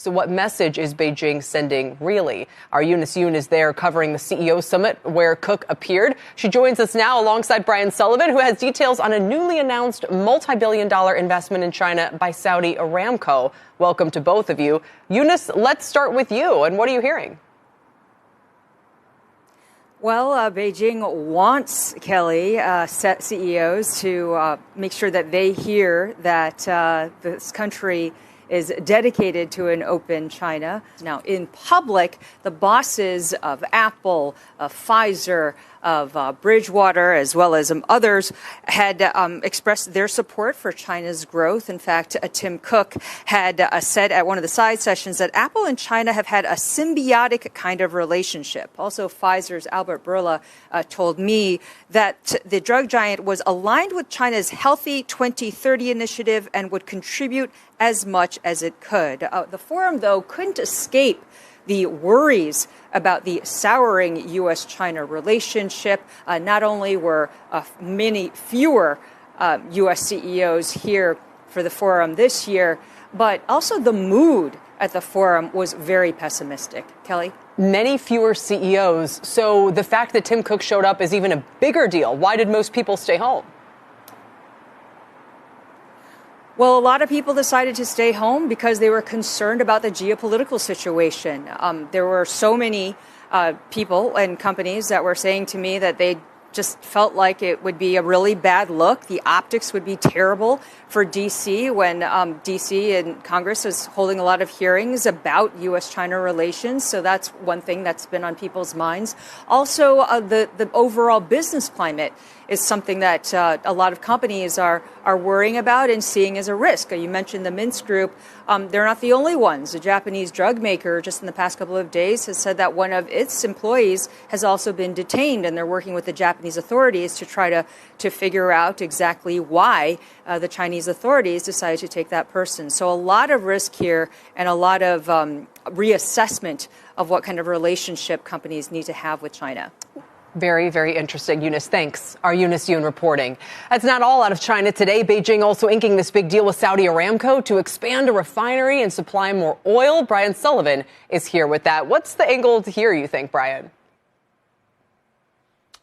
So what message is Beijing sending, really? Our Eunice Yoon is there covering the CEO summit where Cook appeared. She joins us now alongside Brian Sullivan, who has details on a newly announced multi-billion-dollar investment in China by Saudi Aramco. Welcome to both of you. Eunice, let's start with you. And what are you hearing? Well, Beijing wants, Kelly, CEOs to make sure that they hear that this country is dedicated to an open China. Now, in public, the bosses of Apple, of Pfizer, of Bridgewater, as well as others, had expressed their support for China's growth. In fact, Tim Cook had said at one of the side sessions that Apple and China have had a symbiotic kind of relationship. Also, Pfizer's Albert Bourla told me that the drug giant was aligned with China's Healthy 2030 initiative and would contribute as much as it could. The forum, though, couldn't escape the worries about the souring U.S.-China relationship. Not only were many fewer U.S. CEOs here for the forum this year, but also the mood at the forum was very pessimistic. Kelly? Many fewer CEOs. So the fact that Tim Cook showed up is even a bigger deal. Why did most people stay home? Well, a lot of people decided to stay home because they were concerned about the geopolitical situation. There were so many people and companies that were saying to me that they just felt like it would be a really bad look. The optics would be terrible for D.C. when D.C. and Congress is holding a lot of hearings about U.S.-China relations. So that's one thing that's been on people's minds. Also, the overall business climate is something that a lot of companies are worrying about and seeing as a risk. You mentioned the Minsk Group. They're not the only ones. A Japanese drug maker just in the past couple of days has said that one of its employees has also been detained, and they're working with the Japanese authorities to try to figure out exactly why the Chinese authorities decided to take that person. So a lot of risk here and a lot of reassessment of what kind of relationship companies need to have with China. Very, very interesting, Eunice. Thanks. Our Eunice Yoon reporting. That's not all out of China today. Beijing also inking this big deal with Saudi Aramco to expand a refinery and supply more oil. Brian Sullivan is here with that. What's the angle here, you think, Brian?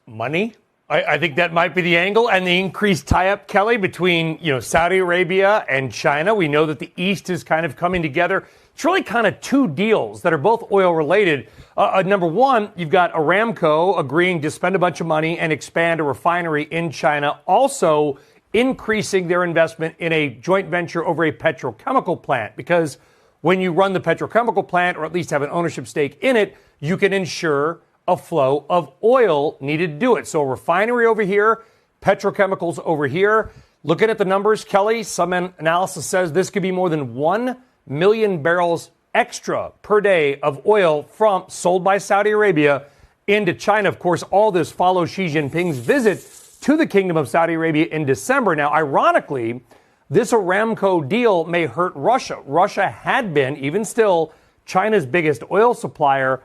Money. I think that might be the angle, and the increased tie-up, Kelly, between Saudi Arabia and China. We know that the East is kind of coming together. It's really kind of two deals that are both oil-related. Number one, you've got Aramco agreeing to spend a bunch of money and expand a refinery in China, also increasing their investment in a joint venture over a petrochemical plant. Because when you run the petrochemical plant, or at least have an ownership stake in it, you can ensure a flow of oil needed to do it. So a refinery over here, petrochemicals over here. Looking at the numbers, Kelly, some analysis says this could be more than 1 million barrels extra per day of oil sold by Saudi Arabia into China. Of course, all this follows Xi Jinping's visit to the Kingdom of Saudi Arabia in December. Now, ironically, this Aramco deal may hurt Russia. Russia had been, even still, China's biggest oil supplier.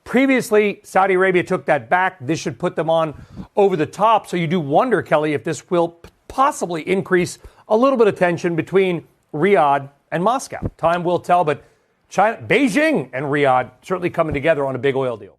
Previously, Saudi Arabia took that back. This should put them on over the top. So you do wonder, Kelly, if this will possibly increase a little bit of tension between Riyadh and Moscow. Time will tell, but Beijing and Riyadh certainly coming together on a big oil deal.